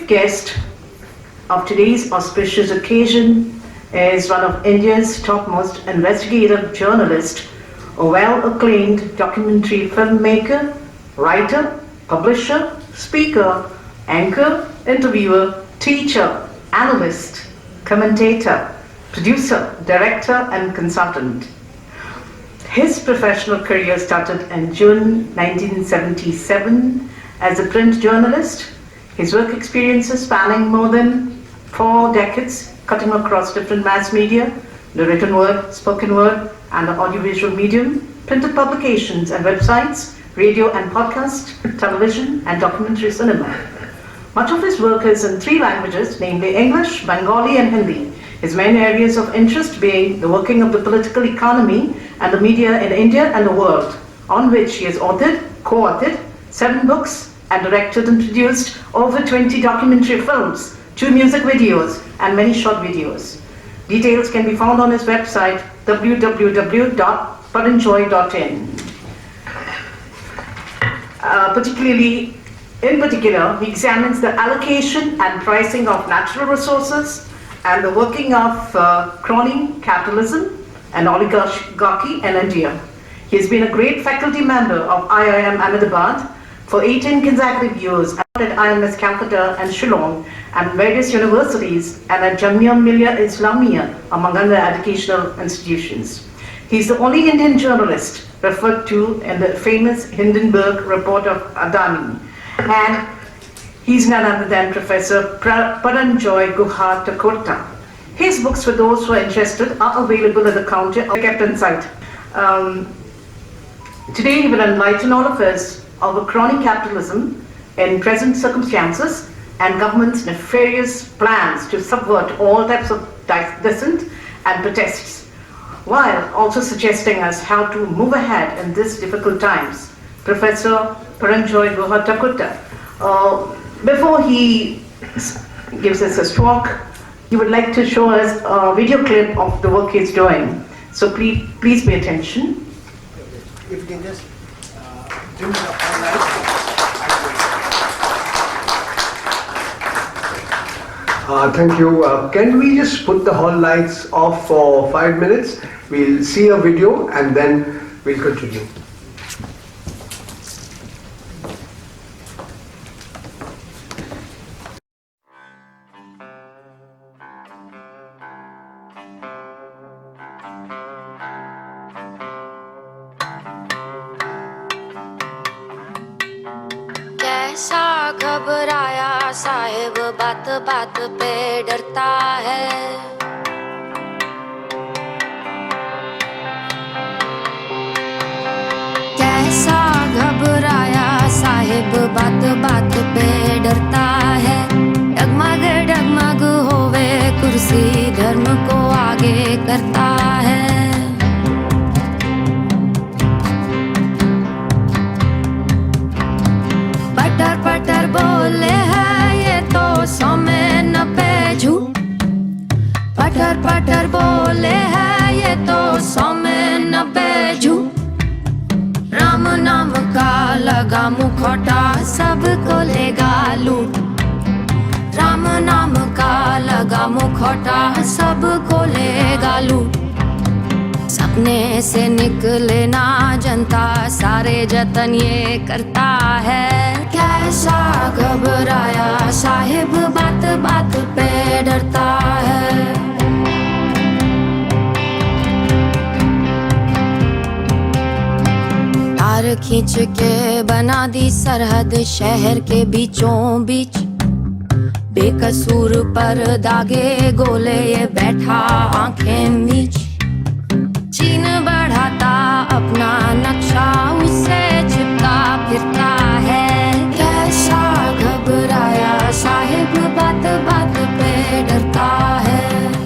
guest of today's auspicious occasion is one of India's topmost investigative journalists, a well-acclaimed documentary filmmaker, writer, publisher, speaker, anchor, interviewer, teacher, analyst, commentator, producer, director, and consultant. His professional career started in June 1977 as a print journalist. His work experiences spanning more than 4 decades, cutting across different mass media, the written word, spoken word, and the audiovisual medium, printed publications and websites, radio and podcast, television, and documentary cinema. Much of his work is in 3 languages, namely English, Bengali, and Hindi. His main areas of interest being the working of the political economy and the media in India and the world, on which he has authored, co-authored 7 books and directed and produced over 20 documentary films, 2 music videos, and many short videos. Details can be found on his website www.paranjoy.in. In particular, he examines the allocation and pricing of natural resources and the working of crony capitalism and oligarchy in India. He has been a great faculty member of IIM Ahmedabad for 18 consecutive years at IMS Calcutta and Shillong and various universities and at Jamia Millia Islamia, among other educational institutions. He is the only Indian journalist referred to in the famous Hindenburg report of Adani, and he's none other than Professor Paranjoy Guha Thakurta. His books, for those who are interested, are available at the counter or kept in sight. Today he will enlighten all of us over crony capitalism in present circumstances and government's nefarious plans to subvert all types of dissent and protests, while also suggesting us how to move ahead in these difficult times. Professor Paranjoy Guha Thakurta. Before he gives us a talk, he would like to show us a video clip of the work he's doing. So please pay attention. If you can just dim the highlights. Thank you. Can we just put the hall lights off for 5 minutes? We'll see a video and then we'll continue. कैसा घबराया साहिब बात बात पे डरता है कैसा घबराया साहिब बात बात पे डरता है डगमग डगमग होवे कुर्सी धर्म को आगे करता है पटर पटर बोले हैं ये तो 100 में 90 झूठ पटर पटर बोले हैं ये तो 100 में 90 झूठ राम नाम का लगा मुखौटा सबको लेगा लूट राम नाम का लगा मुखौटा सबको लेगा लूट सपने से निकले ना जनता सारे जतन ये करता है कैसा घबराया साहिब बात बात पे डरता है तार खींच के बना दी सरहद शहर के बीचों बीच बेकसूर पर दागे गोले ये बैठा आंखें मीच चीन बढ़ाता अपना नक्शा उससे चिपका फिरता है कैसा घबराया साहिब बात बात पे डरता है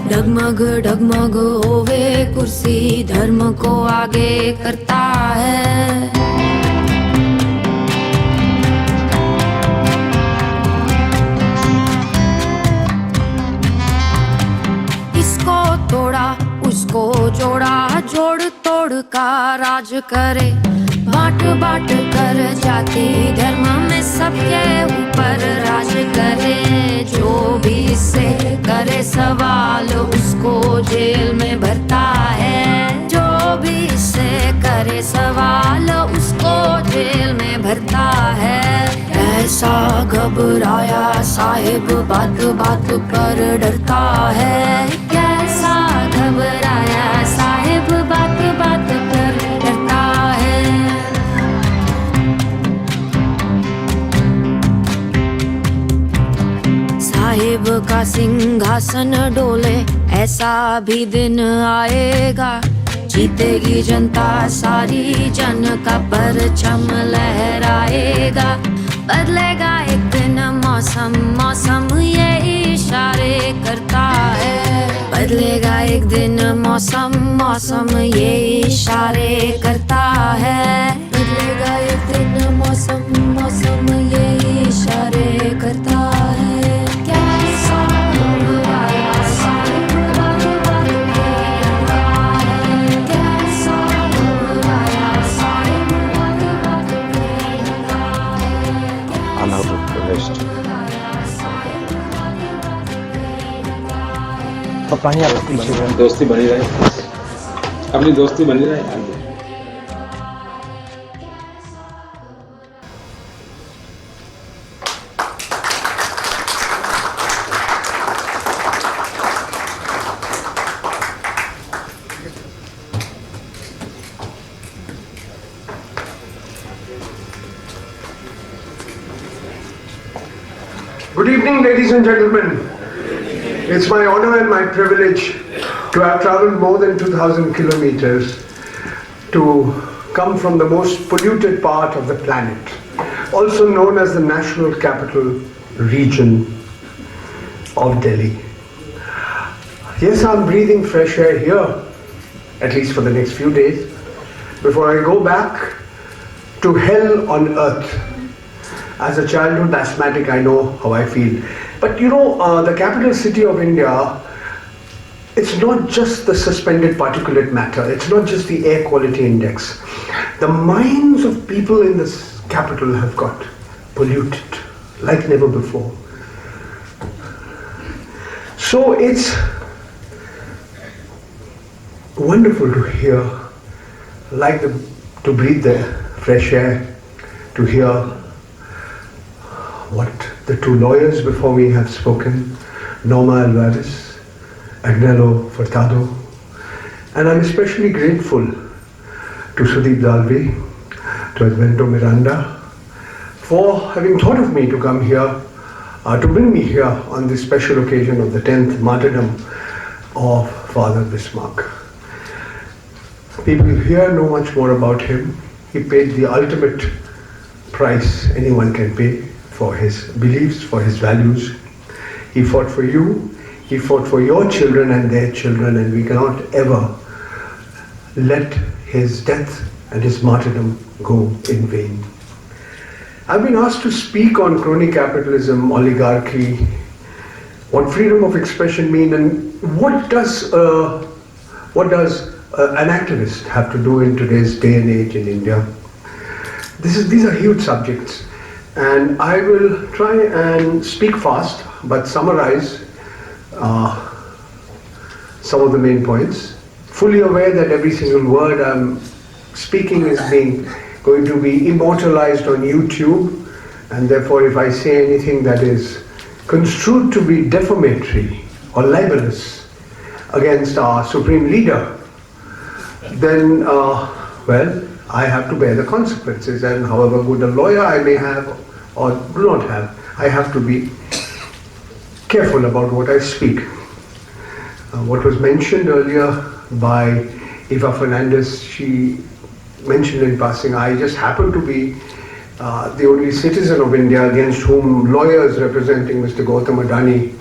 डगमग डगमग होवे कुर्सी धर्म को आगे करता है इसको तोड़ा उसको जोड़ा जोड़ तोड़ का राज करे बांट बांट कर जाति धर्म में सबके ऊपर राज करे। जो भी इससे करे सवाल उसको जेल में भरता है। जो भी इससे करे सवाल उसको जेल में भरता है। ऐसा घबराया साहिब बात बात पर डरता है। कैसा घबराया साहिब बात बात पर डरता है। साहिब का सिंहासन डोले ऐसा भी दिन आएगा। जीतेगी जनता सारी जन का परचम लहराएगा। बदलेगा एक दिन मौसम मौसम ये इशारे करता है। बदलेगा एक दिन मौसम मौसम ये इशारे करता है। बदलेगा एक दिन मौसम मौसम ये इशारे करता है। कैसा घबराया साहिब बात बात पे डरता है। कैसा घबराया साहिब बात बात पे डरता है। I'm out of the list. तो पानी आप पीछे रहे। दोस्ती बनी रहे, अपनी दोस्ती बनी रहे। Good evening, ladies and gentlemen. It's my honor and my privilege to have traveled more than 2,000 kilometers to come from the most polluted part of the planet, also known as the National Capital Region of Delhi. Yes, I'm breathing fresh air here, at least for the next few days, before I go back to hell on earth. As a childhood asthmatic, I know how I feel. But you know, the capital city of India, it's not just the suspended particulate matter, it's not just the air quality index. The minds of people in this capital have got polluted like never before. So it's wonderful to hear, to breathe the fresh air, to hear what the two lawyers before me have spoken, Norma Alvarez, Agnello Furtado, and I'm especially grateful to Sudeep Dalvi, to Edmundo Miranda, for having thought of me to come here, to bring me here on this special occasion of the 10th Martyrdom of Father Bismarque. People here know much more about him. He paid the ultimate price anyone can pay for his beliefs, for his values. He fought for you, he fought for your children and their children, and we cannot ever let his death and his martyrdom go in vain. I've been asked to speak on crony capitalism, oligarchy, what freedom of expression mean, and what does an activist have to do in today's day and age in India. These are huge subjects. And I will try and speak fast, but summarize some of the main points. Fully aware that every single word I'm speaking is going to be immortalized on YouTube, and therefore if I say anything that is construed to be defamatory or libelous against our Supreme Leader, then, well, I have to bear the consequences, and however good a lawyer I may have or do not have, I have to be careful about what I speak. What was mentioned earlier by Eva Fernandez, she mentioned in passing, I just happen to be the only citizen of India against whom lawyers representing Mr. Gautam Adani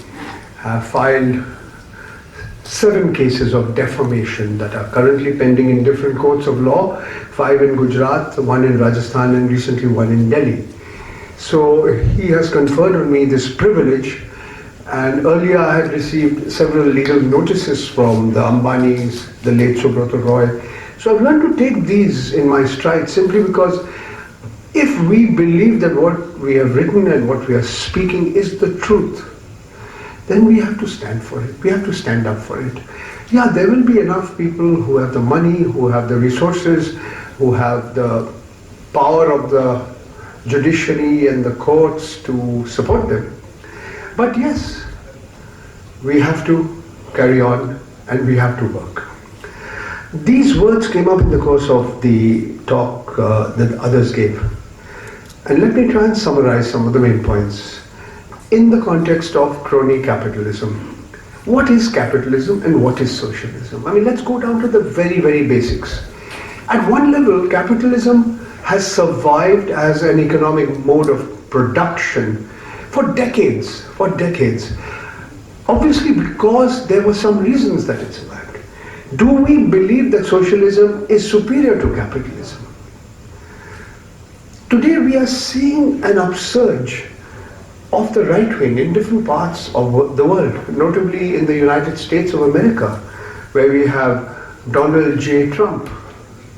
have filed 7 cases of defamation that are currently pending in different courts of law, 5 in Gujarat, 1 in Rajasthan, and recently 1 in Delhi. So he has conferred on me this privilege, and earlier I had received several legal notices from the Ambanis, the late Subrata Roy. So I've learned to take these in my stride simply because if we believe that what we have written and what we are speaking is the truth, then we have to stand for it. We have to stand up for it. Yeah, there will be enough people who have the money, who have the resources, who have the power of the judiciary and the courts to support them. But yes, we have to carry on and we have to work. These words came up in the course of the talk that others gave. And let me try and summarize some of the main points in the context of crony capitalism. What is capitalism and what is socialism? I mean, let's go down to the very, very basics. At one level, capitalism has survived as an economic mode of production for decades, obviously because there were some reasons that it survived. Do we believe that socialism is superior to capitalism? Today we are seeing an upsurge of the right wing in different parts of the world, notably in the United States of America, where we have Donald J. Trump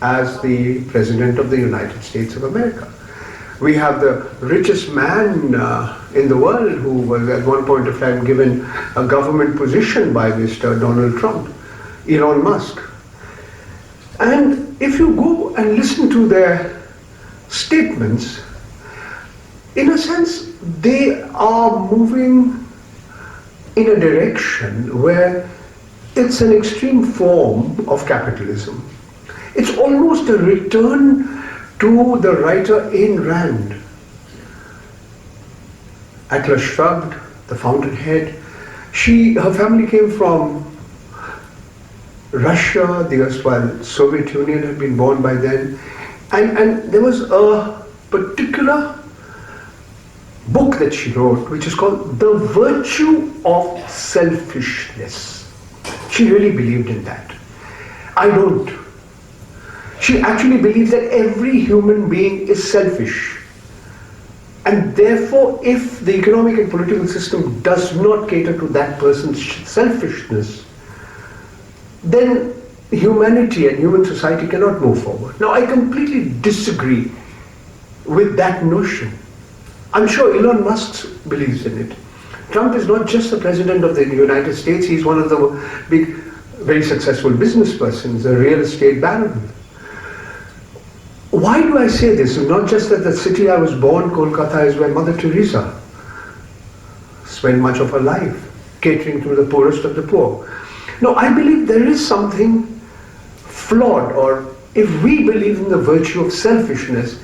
as the President of the United States of America. We have the richest man in the world who was at one point of time given a government position by Mr. Donald Trump, Elon Musk. And if you go and listen to their statements, in a sense, they are moving in a direction where it's an extreme form of capitalism. It's almost a return to the writer Ayn Rand. Atlas Shrugged, the fountainhead. Her family came from Russia, the erstwhile Soviet Union had been born by then. And there was a particular book that she wrote, which is called The Virtue of Selfishness. She really believed in that. I don't. She actually believes that every human being is selfish. And therefore, if the economic and political system does not cater to that person's selfishness, then humanity and human society cannot move forward. Now, I completely disagree with that notion. I'm sure Elon Musk believes in it. Trump is not just the President of the United States, he's one of the big, very successful business persons, a real estate baron. Why do I say this? Not just that the city I was born, Kolkata, is where Mother Teresa spent much of her life, catering to the poorest of the poor. No, I believe there is something flawed, or if we believe in the virtue of selfishness,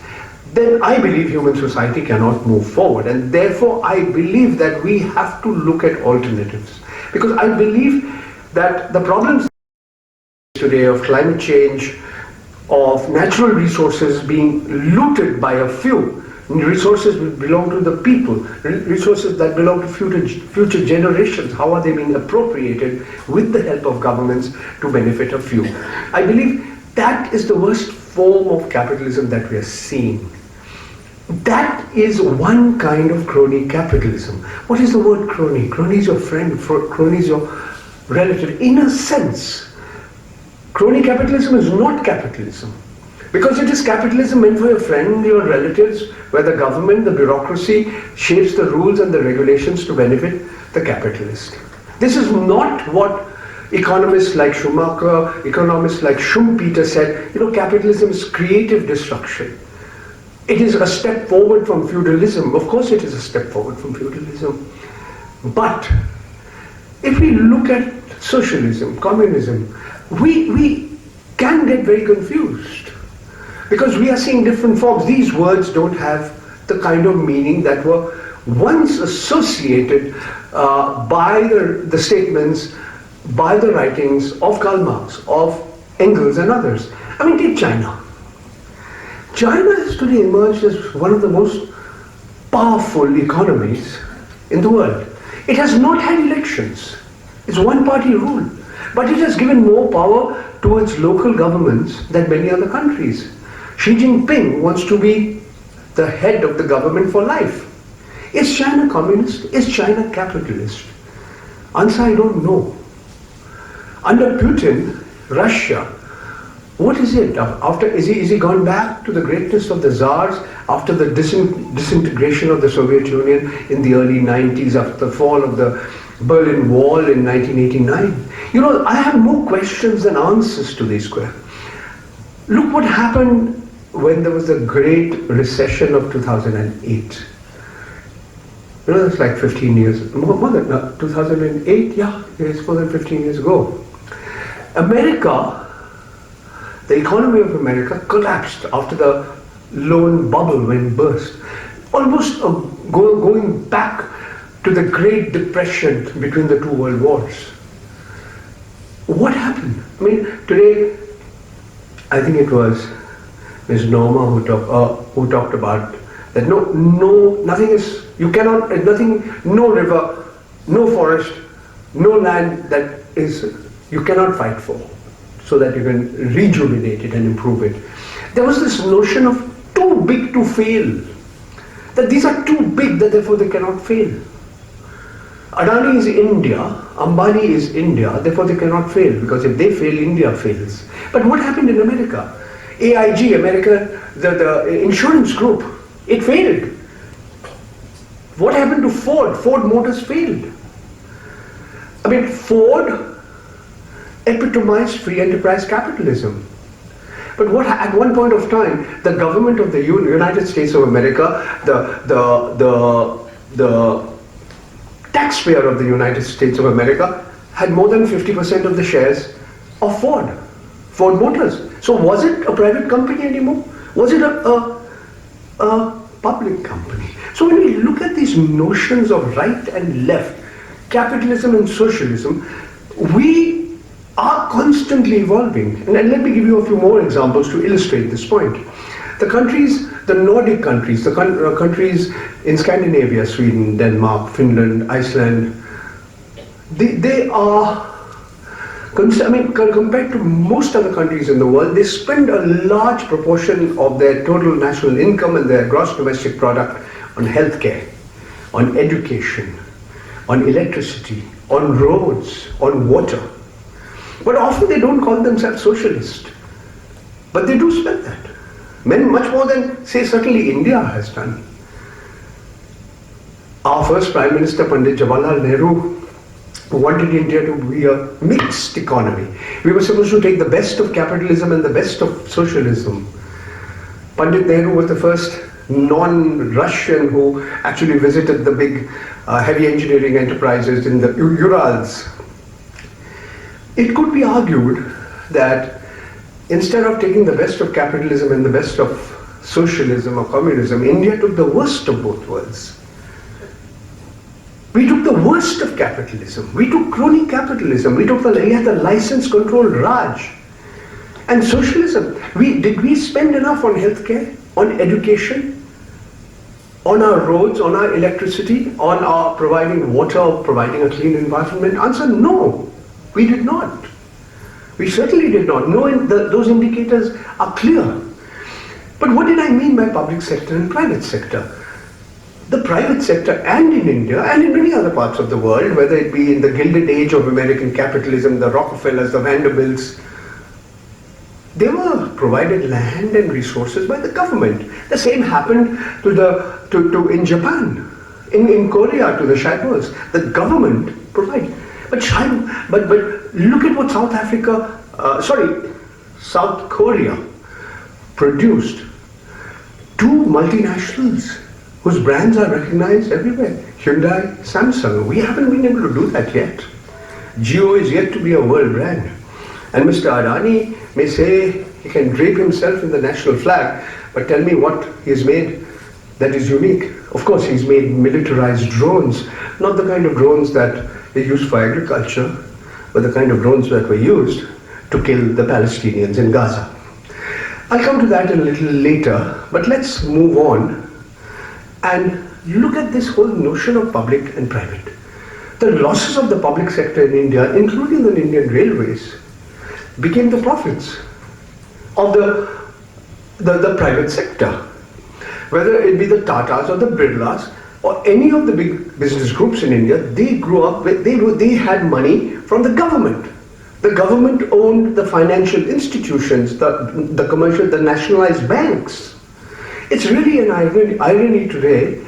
then I believe human society cannot move forward. And therefore, I believe that we have to look at alternatives. Because I believe that the problems today of climate change, of natural resources being looted by a few, resources that belong to the people, resources that belong to future generations, how are they being appropriated with the help of governments to benefit a few? I believe that is the worst form of capitalism that we are seeing. That is one kind of crony capitalism. What is the word crony? Crony is your friend, crony is your relative. In a sense, crony capitalism is not capitalism. Because it is capitalism meant for your friend, your relatives, where the government, the bureaucracy shapes the rules and the regulations to benefit the capitalist. This is not what economists like Schumacher, economists like Schumpeter said, capitalism is creative destruction. It is a step forward from feudalism. Of course it is a step forward from feudalism. But if we look at socialism, communism, we can get very confused because we are seeing different forms. These words don't have the kind of meaning that were once associated by the statements, by the writings of Karl Marx, of Engels and others. I mean, take China. China has today emerged as one of the most powerful economies in the world. It has not had elections. It's one-party rule. But it has given more power to its local governments than many other countries. Xi Jinping wants to be the head of the government for life. Is China communist? Is China capitalist? Answer, I don't know. Under Putin, Russia What is it? Is he gone back to the greatness of the Tsars after the disintegration of the Soviet Union in the early 90s, after the fall of the Berlin Wall in 1989? You know, I have more questions than answers to these questions. Look what happened when there was the Great Recession of 2008. You know, it's like 15 years, more than 2008, yeah, it's more than 15 years ago. America, the economy of America collapsed after the loan bubble when it burst. Almost going back to the Great Depression between the two world wars. What happened? I mean, today, I think it was Ms. Norma who talked about that nothing is, you cannot, nothing, no river, no forest, no land that is, you cannot fight for, so that you can rejuvenate it and improve it. There was this notion of too big to fail, that these are too big, that therefore they cannot fail. Adani is India, Ambani is India, therefore they cannot fail, because if they fail, India fails. But what happened in America? AIG, America, the insurance group, it failed. What happened to Ford? Ford Motors failed. I mean, Ford epitomized free enterprise capitalism. But at one point of time, the government of the United States of America, the taxpayer of the United States of America, had more than 50% of the shares of Ford Motors. So was it a private company anymore? Was it a public company? So when we look at these notions of right and left, capitalism and socialism, we are constantly evolving. And let me give you a few more examples to illustrate this point. The Nordic countries, the countries in Scandinavia, Sweden, Denmark, Finland, Iceland, they are, compared to most other countries in the world, they spend a large proportion of their total national income and their gross domestic product on healthcare, on education, on electricity, on roads, on water. But often they don't call themselves socialist. But they do spend that. Much more than, say, certainly India has done. Our first Prime Minister, Pandit Jawaharlal Nehru, wanted India to be a mixed economy. We were supposed to take the best of capitalism and the best of socialism. Pandit Nehru was the first non-Russian who actually visited the big heavy engineering enterprises in the Urals. It could be argued that instead of taking the best of capitalism and the best of socialism or communism, India took the worst of both worlds. We took the worst of capitalism. We took crony capitalism. We had the license-controlled Raj. And socialism. Did we spend enough on healthcare, on education, on our roads, on our electricity, on our providing water, providing a clean environment? Answer, no. We did not. We certainly did not. No, those indicators are clear. But what did I mean by public sector and private sector? The private sector, and in India and in many other parts of the world, whether it be in the Gilded Age of American capitalism, the Rockefellers, the Vanderbilts, they were provided land and resources by the government. The same happened in Japan, in Korea, to the Chinese. The government provided. But look at what South Korea produced. Two multinationals whose brands are recognized everywhere. Hyundai, Samsung. We haven't been able to do that yet. Jio is yet to be a world brand. And Mr. Adani may say he can drape himself in the national flag, but tell me what he's made that is unique. Of course, he's made militarized drones, not the kind of drones that they use for agriculture, but the kind of drones that were used to kill the Palestinians in Gaza. I'll come to that a little later, but let's move on and look at this whole notion of public and private. The losses of the public sector in India, including the Indian railways, became the profits of the private sector. Whether it be the Tatas or the Birlas or any of the big business groups in India, they grew up with, they had money from the government, The government owned the financial institutions, the commercial, the nationalized banks. It's really an irony today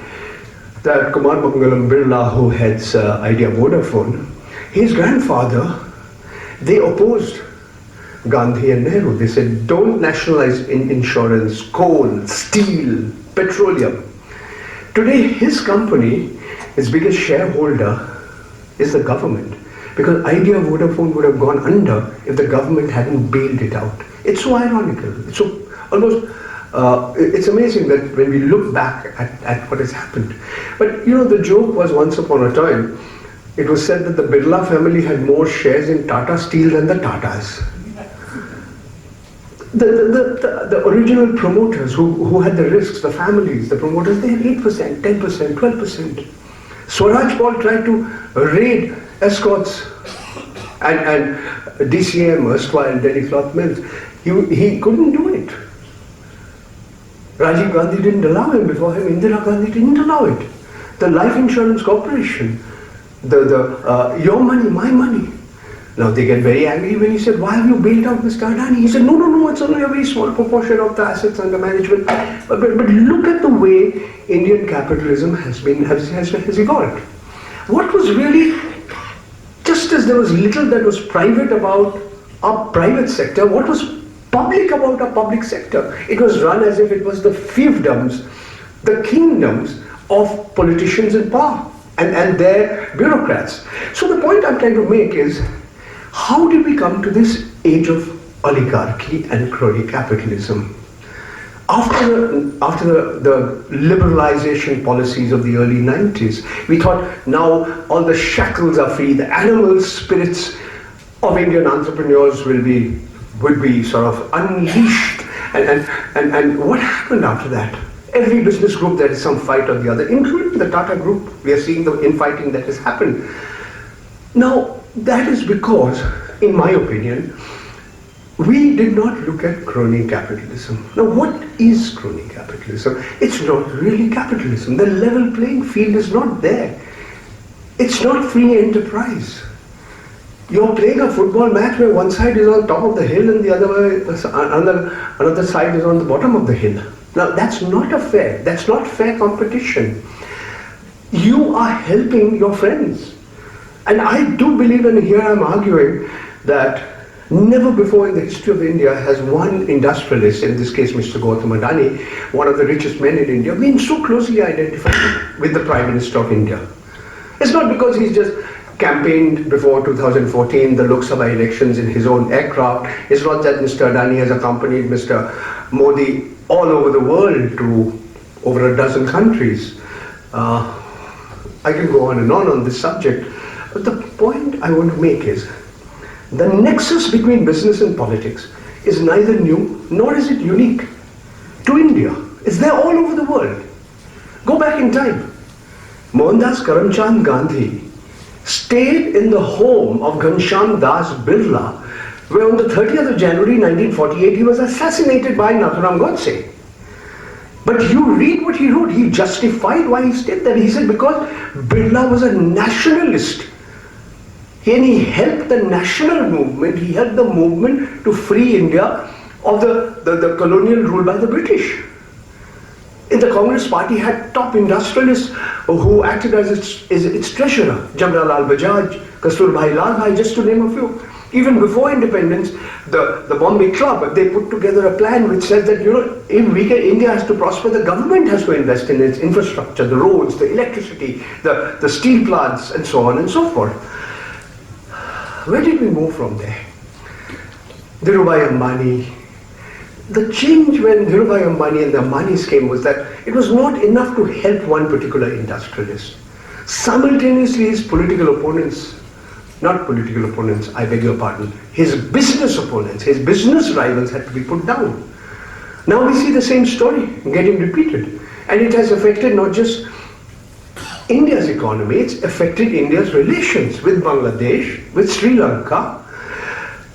that Kumar Mangalam Birla, who heads Idea Vodafone, his grandfather, they opposed Gandhi and Nehru. They said, don't nationalize insurance, coal, steel, petroleum. Today, his company, his biggest shareholder, is the government. Because Idea Vodafone would have gone under if the government hadn't bailed it out. It's so ironical. It's so almost, it's amazing that when we look back at what has happened. But you know, the joke was once upon a time, it was said that the Birla family had more shares in Tata Steel than the Tatas. The original promoters who had the risks, the families, the promoters, they had 8%, 10%, 12%. Swaraj Paul tried to raid Escorts and DCM, erstwhile Delhi Cloth Mills. He couldn't do it. Rajiv Gandhi didn't allow him. Before him, Indira Gandhi didn't allow it. The Life Insurance Corporation, your money, my money. Now they get very angry when he said, why have you bailed out Mr. Adani? He said, no, it's only a very small proportion of the assets under management. But look at the way Indian capitalism has evolved. What was really, just as there was little that was private about our private sector, what was public about our public sector? It was run as if it was the fiefdoms, the kingdoms of politicians in power and their bureaucrats. So the point I'm trying to make is, how did we come to this age of oligarchy and crony capitalism? After the liberalization policies of the early 90s, we thought now all the shackles are free, the animal spirits of Indian entrepreneurs would be sort of unleashed. And what happened after that? Every business group, there is some fight or the other, including the Tata Group. We are seeing the infighting that has happened. Now, that is because, in my opinion, we did not look at crony capitalism. Now, what is crony capitalism? It's not really capitalism. The level playing field is not there. It's not free enterprise. You're playing a football match where one side is on top of the hill and the another side is on the bottom of the hill. Now, that's not fair competition. You are helping your friends. And I do believe, and here I'm arguing, that never before in the history of India has one industrialist, in this case Mr. Gautam Adani, one of the richest men in India, been so closely identified with the Prime Minister of India. It's not because he's just campaigned before 2014, the Lok Sabha elections in his own aircraft. It's not that Mr. Adani has accompanied Mr. Modi all over the world to over a dozen countries. I can go on this subject. But the point I want to make is, the nexus between business and politics is neither new nor is it unique to India. It's there all over the world. Go back in time. Mohandas Karamchand Gandhi stayed in the home of Ghanshyam Das Birla, where on the 30th of January 1948 he was assassinated by Nathuram Godse. But you read what he wrote, he justified why he stayed there. He said because Birla was a nationalist. And he helped the national movement, he helped the movement to free India of the colonial rule by the British. In the Congress party had top industrialists who acted as its treasurer, Jamnalal Bajaj, Kasturbhai Lalbhai, just to name a few. Even before independence, the Bombay Club, they put together a plan which said that, if India has to prosper, the government has to invest in its infrastructure, the roads, the electricity, the steel plants, and so on and so forth. Where did we move from there? Dhirubhai Ambani. The change when Dhirubhai Ambani and the Ambanis came was that it was not enough to help one particular industrialist. Simultaneously, his political opponents, not political opponents, I beg your pardon, his business opponents, his business rivals had to be put down. Now we see the same story getting repeated. And it has affected not just India's economy, it's affected India's relations with Bangladesh, with Sri Lanka.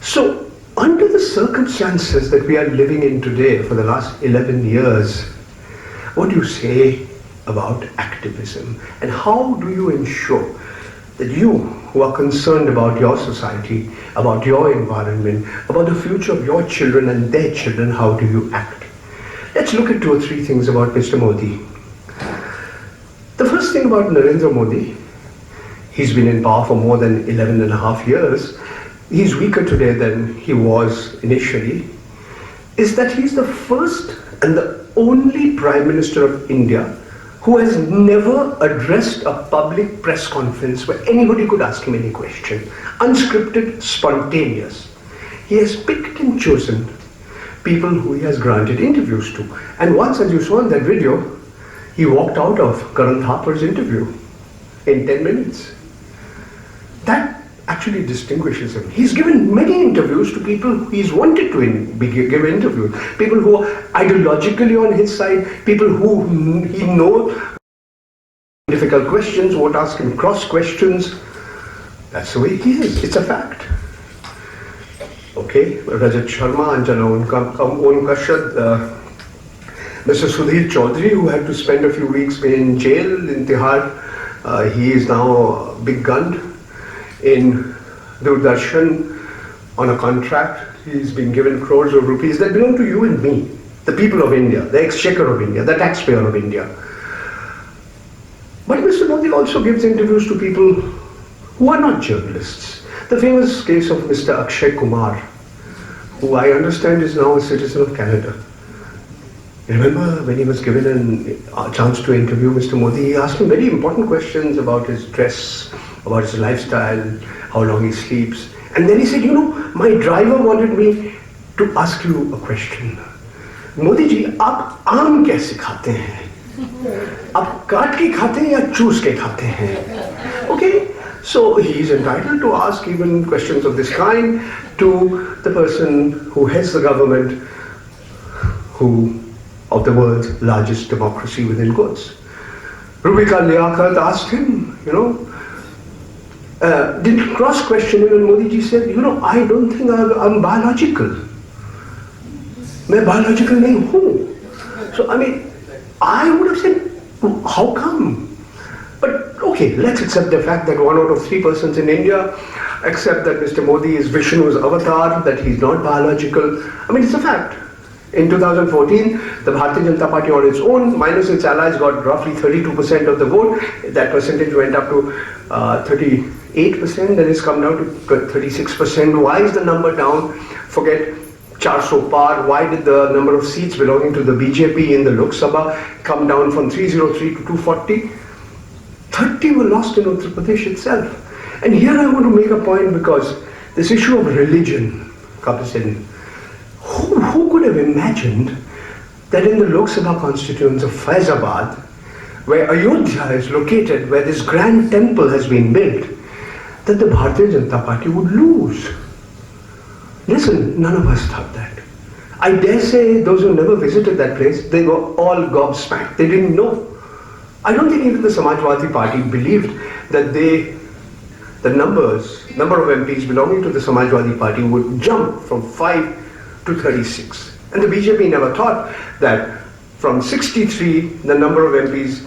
So, under the circumstances that we are living in today for the last 11 years, what do you say about activism? And how do you ensure that you who are concerned about your society, about your environment, about the future of your children and their children, how do you act? Let's look at 2 or 3 things about Mr. Modi. The first thing about Narendra Modi, he's been in power for more than 11 and a half years. He's weaker today than he was initially, is that he's the first and the only Prime Minister of India who has never addressed a public press conference where anybody could ask him any question. Unscripted, spontaneous. He has picked and chosen people who he has granted interviews to. And once, as you saw in that video, he walked out of Karan Thakur's interview in 10 minutes. That actually distinguishes him. He's given many interviews to people who he's wanted to give interviews. People who are ideologically on his side, people who he knows difficult questions, won't ask him cross questions. That's the way he is. It's a fact. Okay, Rajat Sharma, Anjana Unkashad, Mr. Sudhir Chaudhary, who had to spend a few weeks in jail in Tihar, he is now a big gun in Doordarshan on a contract. He's been given crores of rupees that belong to you and me, the people of India, the exchequer of India, the taxpayer of India. But Mr. Modi also gives interviews to people who are not journalists. The famous case of Mr. Akshay Kumar, who I understand is now a citizen of Canada. Remember when he was given a chance to interview Mr. Modi, he asked him very important questions about his dress, about his lifestyle, how long he sleeps. And then he said, you know, my driver wanted me to ask you a question. Modi ji, aap aam kaise khate hain? Aap kaat ke khate hain ya choose ke khate hain? Okay, so he is entitled to ask even questions of this kind to the person who heads the government, of the world's largest democracy within goods. Rubika Liaquat asked him, didn't cross-question him, and Modi ji said, I don't think I'm biological. मैं biological नहीं हूँ. So, I would have said, how come? But okay, let's accept the fact that 1 out of 3 persons in India accept that Mr. Modi is Vishnu's avatar, that he's not biological. It's a fact. In 2014, the Bharatiya Janata Party on its own, minus its allies, got roughly 32% of the vote. That percentage went up to 38%, then it's come down to 36%. Why is the number down? Forget 400 par. Why did the number of seats belonging to the BJP in the Lok Sabha come down from 303 to 240? 30 were lost in Uttar Pradesh itself. And here I want to make a point, because this issue of religion, Kapil, who could have imagined that in the Lok Sabha constituents of Faizabad, where Ayodhya is located, where this grand temple has been built, that the Bharatiya Janata Party would lose? Listen, none of us thought that. I dare say those who never visited that place, they were all gobsmacked. They didn't know. I don't think even the Samajwadi Party believed that the number of MPs belonging to the Samajwadi Party would jump from 5 to 36. And the BJP never thought that from 63, the number of MPs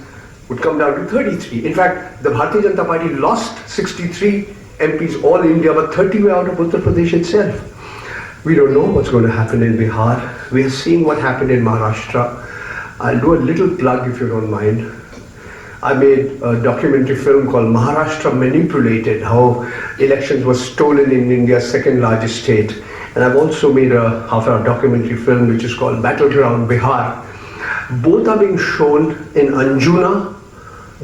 would come down to 33. In fact, the Bharatiya Janata Party lost 63 MPs all India, but 30 were out of Uttar Pradesh itself. We don't know what's going to happen in Bihar. We are seeing what happened in Maharashtra. I'll do a little plug if you don't mind. I made a documentary film called Maharashtra Manipulated, how elections were stolen in India's second largest state. And I've also made a half-hour documentary film which is called Battleground Bihar. Both are being shown in Anjuna,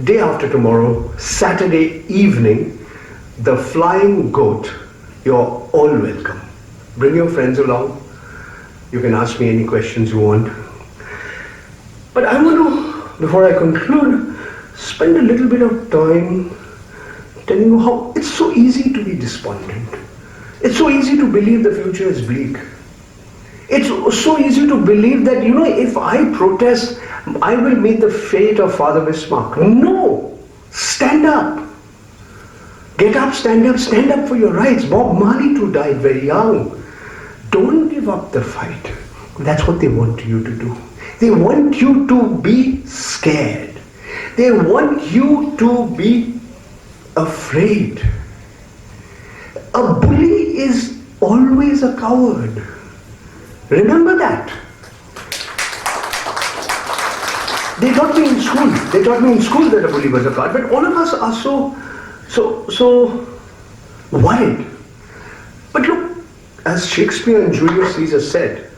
day after tomorrow, Saturday evening. The Flying Goat. You're all welcome. Bring your friends along. You can ask me any questions you want. But I want to, before I conclude, spend a little bit of time telling you how it's so easy to be despondent. It's so easy to believe the future is bleak. It's so easy to believe that, if I protest, I will meet the fate of Father Bismarque. No! Stand up. Get up, stand up for your rights. Bob Marley too died very young. Don't give up the fight. That's what they want you to do. They want you to be scared. They want you to be afraid. A bully is always a coward. Remember that. They taught me in school. They taught me in school that a bully was a coward. But all of us are so worried. But look, as Shakespeare and Julius Caesar said,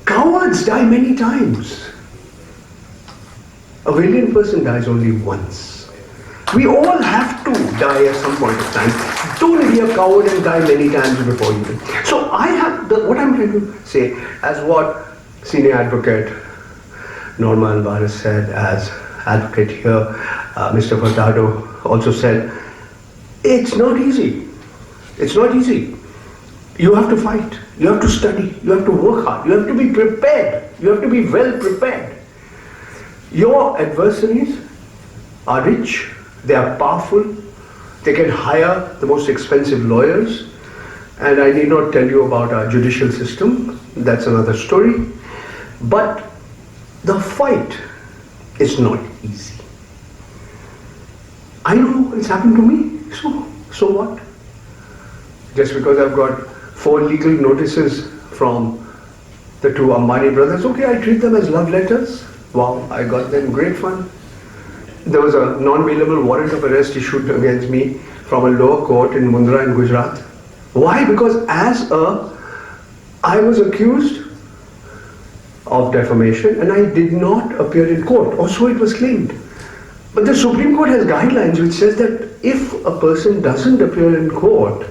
cowards die many times. A valiant person dies only once. We all have to die at some point of time. Don't be a coward and die many times before you do. So I have, what I'm trying to say, as what senior advocate Norma Alvarez said, as advocate here, Mr. Furtado also said, it's not easy. It's not easy. You have to fight. You have to study. You have to work hard. You have to be prepared. You have to be well prepared. Your adversaries are rich. They are powerful. They can hire the most expensive lawyers. And I need not tell you about our judicial system. That's another story. But the fight is not easy. I know it's happened to me. So what? Just because I've got 4 legal notices from the 2 Ambani brothers, okay, I treat them as love letters. Wow, I got them, great fun. There was a non-bailable warrant of arrest issued against me from a lower court in Mundra in Gujarat. Why? Because I was accused of defamation and I did not appear in court, or so it was claimed. But the Supreme Court has guidelines which says that if a person doesn't appear in court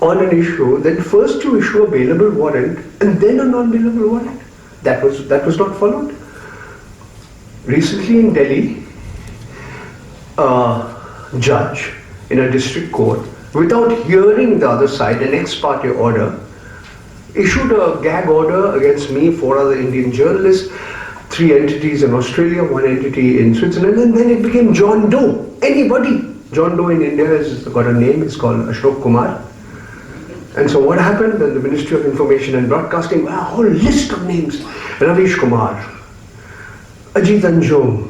on an issue, then first you issue a bailable warrant and then a non-bailable warrant. That was not followed. Recently in Delhi, a judge in a district court, without hearing the other side, an ex parte order, issued a gag order against me, 4 other Indian journalists, 3 entities in Australia, 1 entity in Switzerland, and then it became John Doe. Anybody. John Doe in India has got a name, it's called Ashok Kumar. And so what happened? Then the Ministry of Information and Broadcasting, a whole list of names. Ravish Kumar, Ajit Anjum,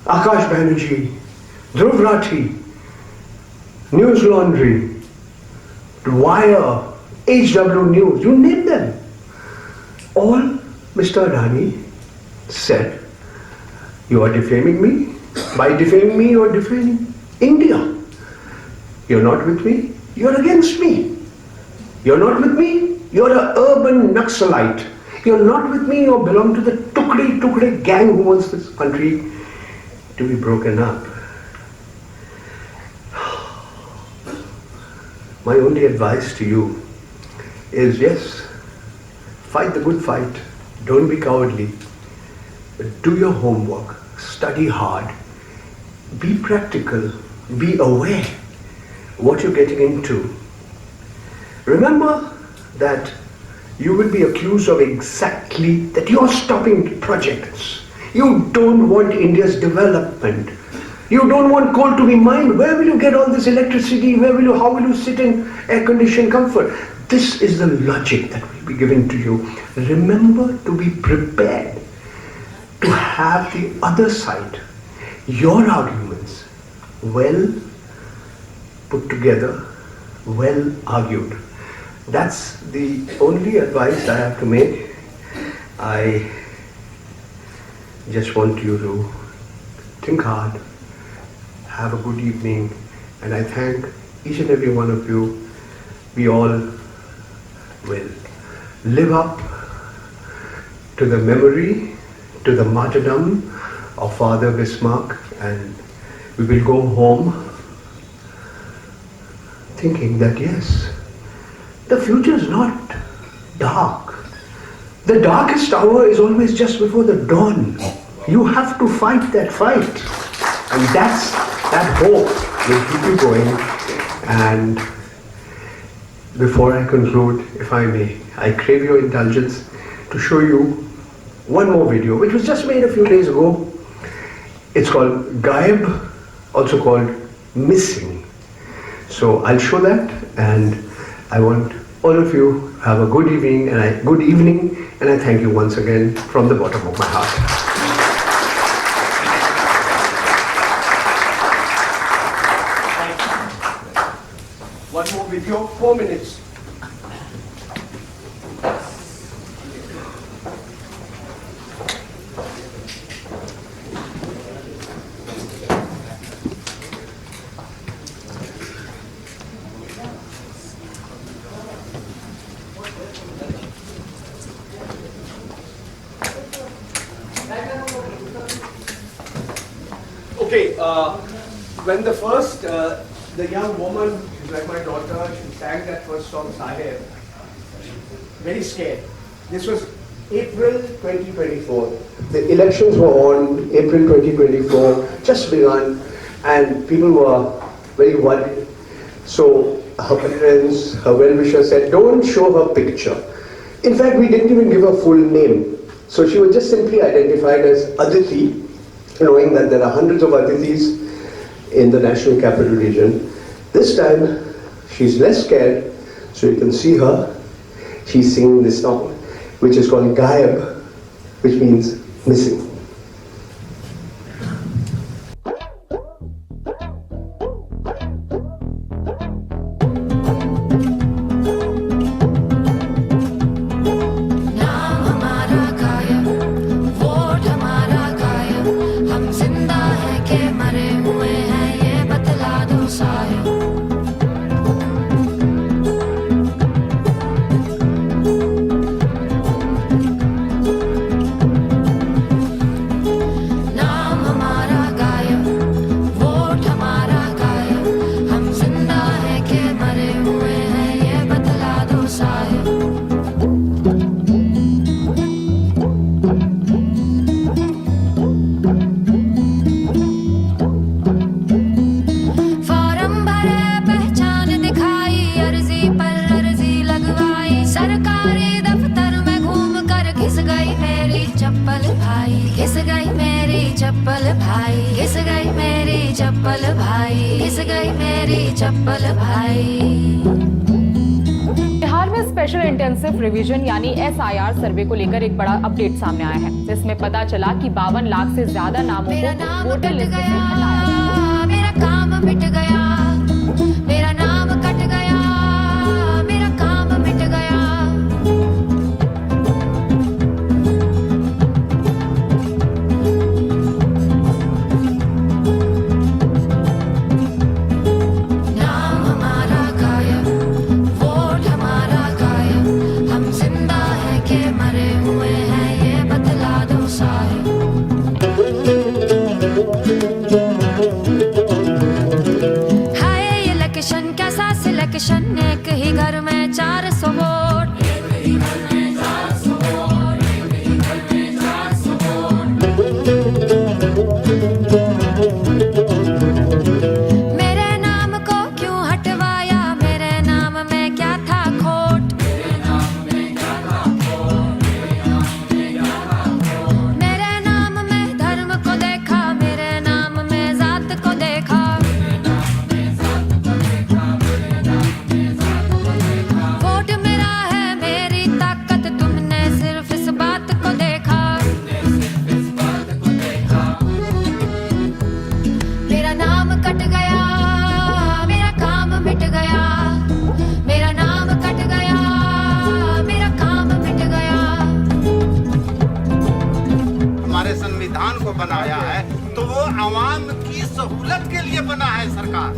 Akash Banerjee, Dhruv Rathi, News Laundry, Wire, HW News, you name them. All Mr. Adani said, you are defaming me. By defaming me, you are defaming India. You're not with me, you're against me. You're not with me, you're an urban Naxalite. You're not with me, you belong to the Tukde gang who wants this country to be broken up. My only advice to you is, yes, fight the good fight. Don't be cowardly. But do your homework. Study hard. Be practical. Be aware what you're getting into. Remember that you will be accused of exactly that you're stopping projects. You don't want India's development. You don't want coal to be mined. Where will you get all this electricity? How will you sit in air-conditioned comfort? This is the logic that will be given to you. Remember to be prepared to have the other side, your arguments, well put together, well argued. That's the only advice I have to make. I just want you to think hard, have a good evening, and I thank each and every one of you. We all will live up to the memory, to the martyrdom of Father Bismarque, and we will go home thinking that yes, the future is not dark. The darkest hour is always just before the dawn. You have to fight that fight, and that hope will keep you going. And before I conclude, if I may, I crave your indulgence to show you one more video, which was just made a few days ago. It's called Gaib, also called Missing. So I'll show that, and I want all of you to have a good evening, and I thank you once again from the bottom of my heart. Your 4 minutes. Okay, when the first, the young woman, she's like my daughter, she sang that first song, Sahib, very scared. This was April 2024. The elections were on April 2024, just begun, and people were very worried. So her parents, her well-wisher said, don't show her picture. In fact, we didn't even give her full name. So she was just simply identified as Aditi, knowing that there are hundreds of Aditis in the National Capital Region. This time, she's less scared, so you can see her. She's singing this song, which is called Gayab, which means missing. Bihar में special intensive revision यानी SIR सर्वे को लेकर एक बड़ा update सामने आया है, जिसमें पता चला कि 52 लाख से ज्यादा नामों को वोटर लिस्ट से हटाया गया। मेरा काम मिट गया, मेरा नाम कट गया, मेरा काम मिट गया। नाम हमारा गायब, वोट हमारा गायब, हम जिंदा है के मरे हुए हैं ये बतला दो साहिब। हाय ये इलेक्शन कैसा सिलेक्शन, एक ही घर में 400 वोट। मेरे नाम को क्यों हटवाया, मेरे नाम में क्या था खोट। मेरे नाम में धर्म को देखा, मेरे नाम में जात को देखा। वोट मेरा है मेरी ताकत, तुमने सिर्फ इस बात को देखा। मेरा नाम कट गया, मेरा काम मिट गया, मेरा नाम कट गया, मेरा काम मिट गया। हमारे संविधान को बनाया है तो वो आवाम की सहूलत के लिए बना है सरकार,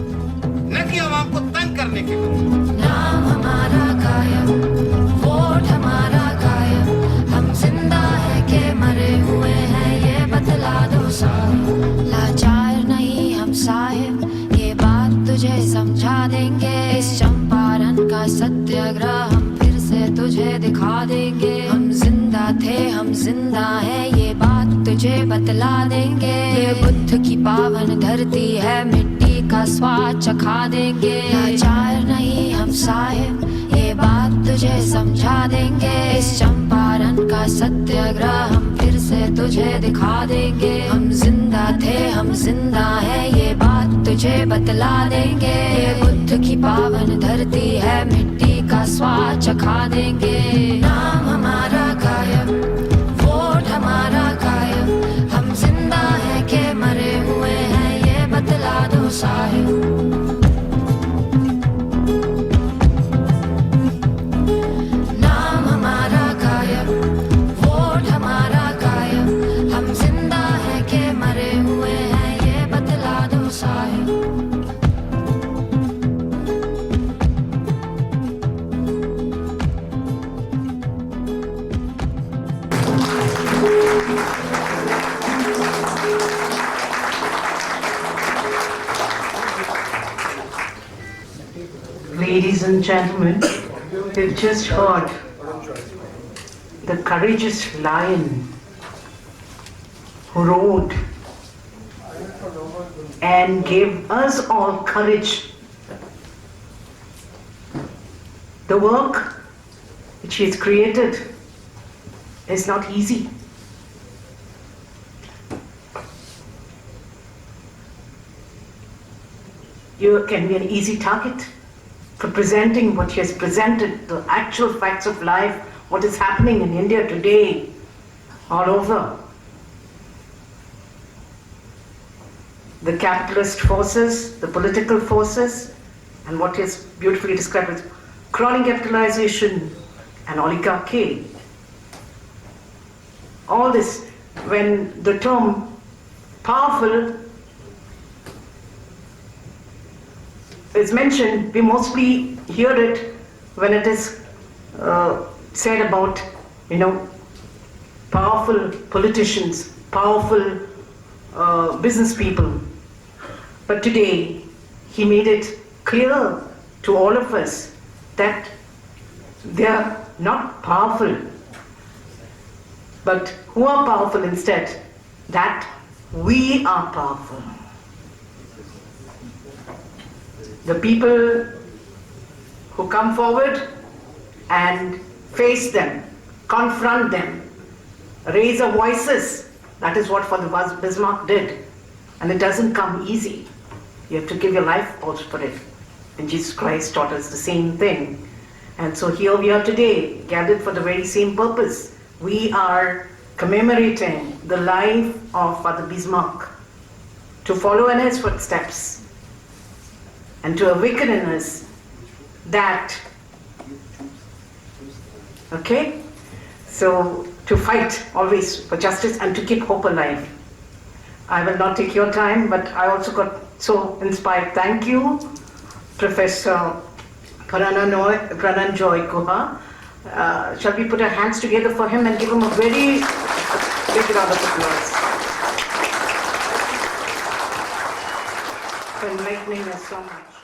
न कि आवाम को तंग करने के लिए। नाम हमारा गायब, वोट हमारा गायब, हम जिंदा है के मरे हुए हैं ये बतला दो साहिब। लाचार नहीं हम साहिब, ये बात तुझे समझा देंगे। इस चंपारण का सत्याग्रह हम फिर से तुझे दिखा देंगे। हम जिंदा थे हम जिंदा है ये बात तुझे बतला देंगे। ये बुद्ध की पावन धरती है, मिट्टी का स्वाद चखा देंगे। लाचार नहीं हम साहिब, ये बात तुझे समझा देंगे। इस चंपारण का सत्याग्रह हम फिर से तुझे दिखा देंगे। हम जिंदा थे हम जिंदा है ये बात तुझे बतला देंगे। ये बुद्ध की पावन धरती है, मिट्टी का स्वाद चखा देंगे। नाम हमारा गायब, वोट हमारा गायब, हम जिंदा है के मरे हुए हैं ये बतला दो Sahib. gentlemen, we've just heard the courageous lion who rode and gave us all courage. The work which he has created is not easy. You can be an easy target for presenting what he has presented, the actual facts of life, what is happening in India today, all over. The capitalist forces, the political forces, and what he has beautifully described as crawling capitalization and oligarchy. All this, when the term powerful is mentioned, we mostly hear it when it is said about, powerful politicians, powerful business people. But today, he made it clear to all of us that they are not powerful, but who are powerful instead? That we are powerful. The people who come forward and face them, confront them, raise their voices. That is what Father Bismarck did. And it doesn't come easy. You have to give your life also for it. And Jesus Christ taught us the same thing. And so here we are today, gathered for the very same purpose. We are commemorating the life of Father Bismarck, to follow in his footsteps and to awaken in us that, okay? So to fight always for justice and to keep hope alive. I will not take your time, but I also got so inspired. Thank you, Professor Paranjoy Guha. Shall we put our hands together for him and give him a very big round of applause for enlightening us so much.